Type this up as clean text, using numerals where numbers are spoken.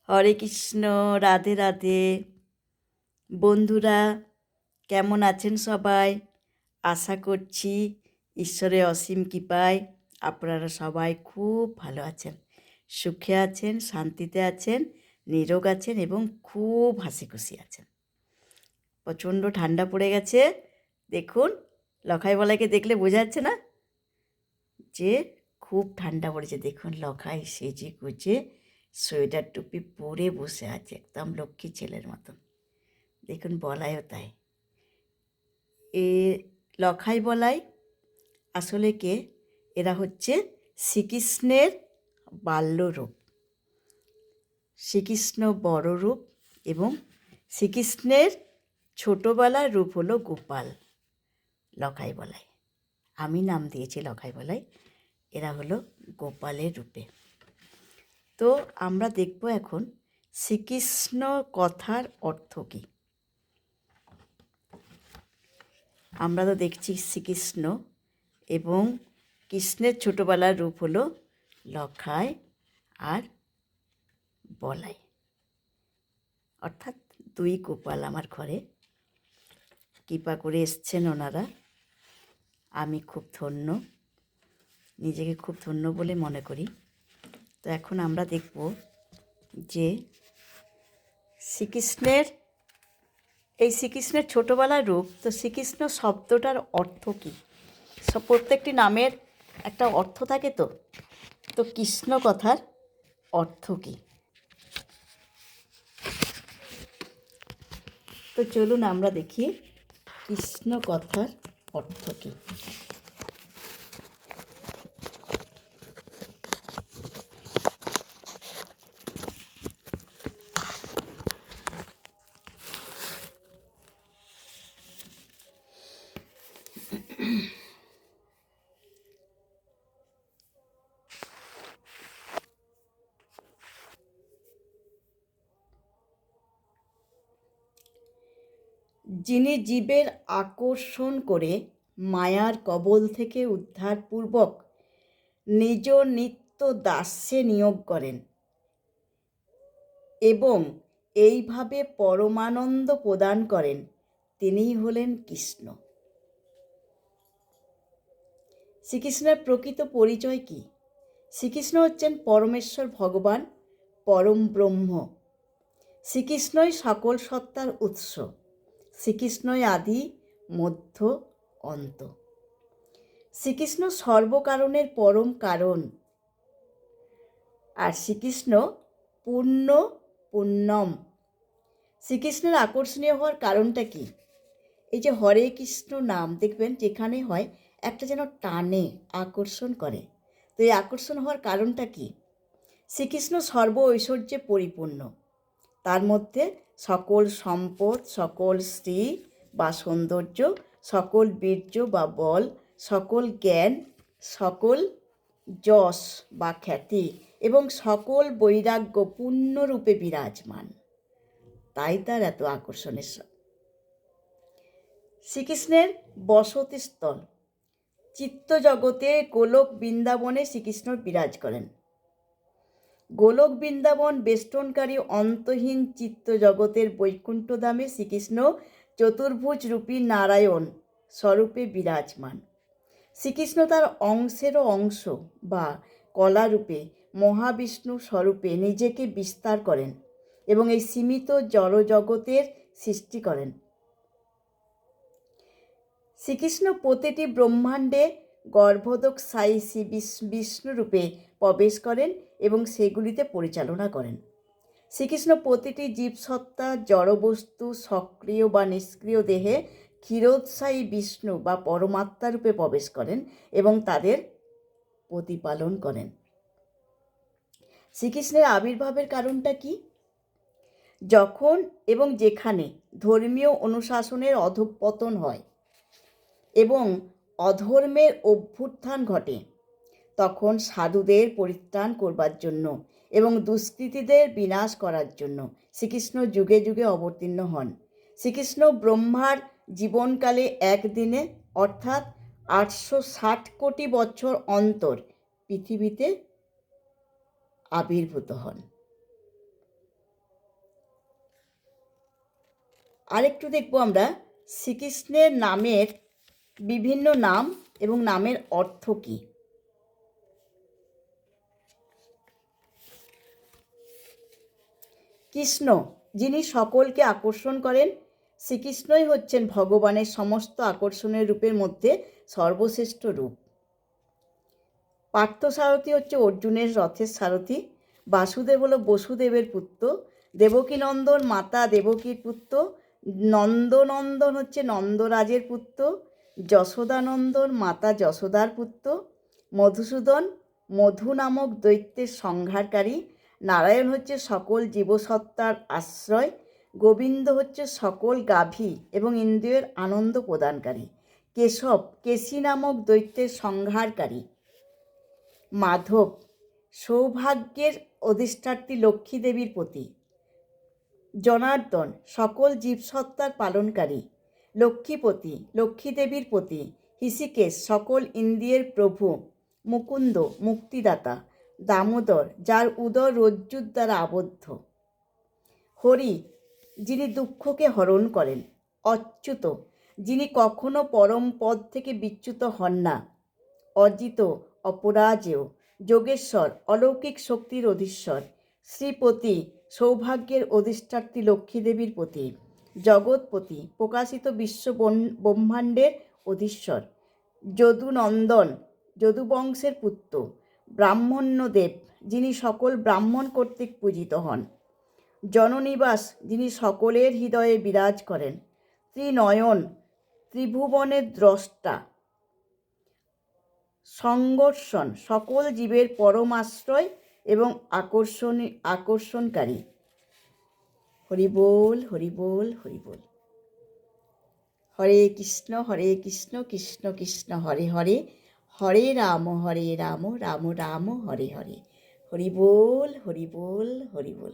হরে কৃষ্ণ, রাধে রাধে। বন্ধুরা, কেমন আছেন সবাই? আশা করছি ঈশ্বরের অসীম কৃপায় আপনারা সবাই খুব ভালো আছেন, সুখে আছেন, শান্তিতে আছেন, নিরোগ আছেন এবং খুব হাসি খুশি আছেন। প্রচণ্ড ঠান্ডা পড়ে গেছে। দেখুন, লখাই বলাইকে দেখলে বোঝা যাচ্ছে না যে খুব ঠান্ডা পড়েছে। দেখুন, লখাই সেজে গুজে সোয়েটার টুপি পরে বসে আছে, একদম লক্ষ্মী ছেলের মতন। দেখুন, বলাইও তাই। এ লখাই বলাই আসলে কে? এরা হচ্ছে শ্রীকৃষ্ণের বাল্যরূপ। শ্রীকৃষ্ণ বড় রূপ এবং শ্রীকৃষ্ণের ছোটোবেলার রূপ হলো গোপাল। লখাই বলাই, আমি নাম দিয়েছি লখাই বলাই। এরা হলো গোপালের রূপে। তো আমরা দেখব এখন শ্রীকৃষ্ণ কথার অর্থ কী। আমরা তো দেখছি শ্রীকৃষ্ণ এবং কৃষ্ণের ছোটোবেলার রূপ হলো লখাই আর বলাই, অর্থাৎ দুই গোপাল আমার ঘরে কৃপা করে এসছেন ওনারা। আমি খুব ধন্য, নিজেকে খুব ধন্য বলে মনে করি। তো এখন আমরা দেখব যে শ্রীকৃষ্ণের ছোটোবেলার রূপ। তো শ্রীকৃষ্ণ শব্দটার অর্থ কী? প্রত্যেকটি নামের একটা অর্থ থাকে। তো কৃষ্ণ কথার অর্থ কী? তো চলুন আমরা দেখি কৃষ্ণ কথার অর্থ কী। যিনি জীবের আকর্ষণ করে মায়ার কবল থেকে উদ্ধারপূর্বক নিজ নিত্য দাস্যে নিয়োগ করেন এবং এইভাবে পরমানন্দ প্রদান করেন, তিনিই হলেন কৃষ্ণ। শ্রীকৃষ্ণের প্রকৃত পরিচয় কী? শ্রীকৃষ্ণ হচ্ছেন পরমেশ্বর ভগবান, পরম ব্রহ্ম। শ্রীকৃষ্ণই সকল সত্তার উৎস। শ্রীকৃষ্ণই আদি, মধ্য, অন্ত। শ্রীকৃষ্ণ সর্বকারণের পরম কারণ। আর শ্রীকৃষ্ণ পূর্ণ পূর্ণম। শ্রীকৃষ্ণের আকর্ষণীয় হওয়ার কারণটা কি? এই যে হরে কৃষ্ণ নাম দেখবেন যেখানে হয় একটা যেন টানে, আকর্ষণ করে। তো এই আকর্ষণ হওয়ার কারণটা কি? শ্রীকৃষ্ণ সর্ব ঐশ্বর্যে পরিপূর্ণ। তার মধ্যে সকল সম্পদ, সকল শ্রী বা সৌন্দর্য, সকল বীর্য বা বল, সকল জ্ঞান, সকল যশ বা খ্যাতি এবং সকল বৈরাগ্য পূর্ণরূপে বিরাজমান। তাই তার এত আকর্ষণের। শ্রীকৃষ্ণের বসতিস্থল চিত্তজগতে গোলক বৃন্দাবনে শ্রীকৃষ্ণ বিরাজ করেন। গোলক বৃন্দাবন বেষ্টনকারী অন্তহীন চিত্তজগতের বৈকুণ্ঠধামে শ্রীকৃষ্ণ চতুর্ভুজ রূপী নারায়ণ স্বরূপে বিরাজমান। শ্রীকৃষ্ণ তার অংশেরও অংশ বা কলারূপে মহাবিষ্ণু স্বরূপে নিজেকে বিস্তার করেন এবং এই সীমিত জড়জগতের সৃষ্টি করেন। শ্রীকৃষ্ণ প্রতিটি ব্রহ্মাণ্ডে গর্ভোদক সাই শ্রী বিষ্ণুরূপে প্রবেশ করেন এবং সেগুলিতে পরিচালনা করেন। শ্রীকৃষ্ণ প্রতিটি জীবসত্তা, জড়বস্তু, সক্রিয় বা নিষ্ক্রিয় দেহে ক্ষীরোৎসাহী বিষ্ণু বা পরমাত্মারূপে প্রবেশ করেন এবং তাদের প্রতিপালন করেন। শ্রীকৃষ্ণের আবির্ভাবের কারণটা কি? যখন এবং যেখানে ধর্মীয় অনুশাসনের অধঃপতন হয় এবং অধর্মের অভ্যুত্থান ঘটে, তখন সাধুদের পরিত্রাণ করবার জন্য এবং দুষ্কৃতীদের বিনাশ করার জন্য শ্রীকৃষ্ণ যুগে যুগে অবতীর্ণ হন। শ্রীকৃষ্ণ ব্রহ্মার জীবনকালে একদিনে অর্থাৎ 860 কোটি বছর অন্তর পৃথিবীতে আবির্ভূত হন। আরেকটু দেখব আমরা শ্রীকৃষ্ণের নামের বিভিন্ন নাম এবং নামের অর্থ কী। কৃষ্ণ, যিনি সকলকে আকর্ষণ করেন, শ্রীকৃষ্ণই হচ্ছেন ভগবানের সমস্ত আকর্ষণের রূপের মধ্যে সর্বশ্রেষ্ঠ রূপ। পার্থসারথী হচ্ছে অর্জুনের রথের সারথি। বাসুদেব হলো বসুদেবের পুত্র। দেবকীনন্দন মাতা দেবকীর পুত্র। নন্দনন্দন হচ্ছে নন্দরাজের পুত্র। যশোদানন্দন মাতা যশোদার পুত্র। মধুসূদন মধু নামক দৈত্যের সংহারকারী। নারায়ণ হচ্ছে সকল জীবসত্তার আশ্রয়। গোবিন্দ হচ্ছে সকল গাভী এবং ইন্দ্রিয়ের আনন্দ প্রদানকারী। কেশব কেশী নামক দৈত্যের সংহারকারী। মাধব সৌভাগ্যের অধিষ্ঠাত্রী লক্ষ্মী দেবীর প্রতি। জনার্দন সকল জীবসত্তার পালনকারী। লক্ষ্মীপতি লক্ষ্মী দেবীর প্রতি। হৃষিকেশ সকল ইন্দ্রিয়ের প্রভু। মুকুন্দ মুক্তিদাতা। দামোদর যার উদর রজ্জুর দ্বারা আবদ্ধ। হরি যিনি দুঃখকে হরণ করেন। অচ্যুত যিনি কখনো পরম পদ থেকে বিচ্যুত হন না। অজিত অপরাজেয়। যোগেশ্বর অলৌকিক শক্তির অধীশ্বর। শ্রীপতি সৌভাগ্যের অধিষ্ঠাত্রী লক্ষ্মী দেবীর প্রতি। জগৎপতি প্রকাশিত বিশ্ব ব্রহ্মাণ্ডের অধীশ্বর। যদুনন্দন যদুবংশের পুত্র। ব্রাহ্মণ্যদেব যিনি সকল ব্রাহ্মণ কর্তৃক পূজিত হন। জননিবাস যিনি সকলের হৃদয়ে বিরাজ করেন। ত্রিনয়ন ত্রিভুবনের দ্রষ্টা। সংগর্ষণ সকল জীবের পরমাশ্রয় এবং আকর্ষণকারী। হরিবোল হরিবোল হরিবোল। হরে কৃষ্ণ কৃষ্ণ কৃষ্ণ হরে হরে, হরে রাম রাম রাম হরে হরে। হরিবোল হরিবোল হরিবোল।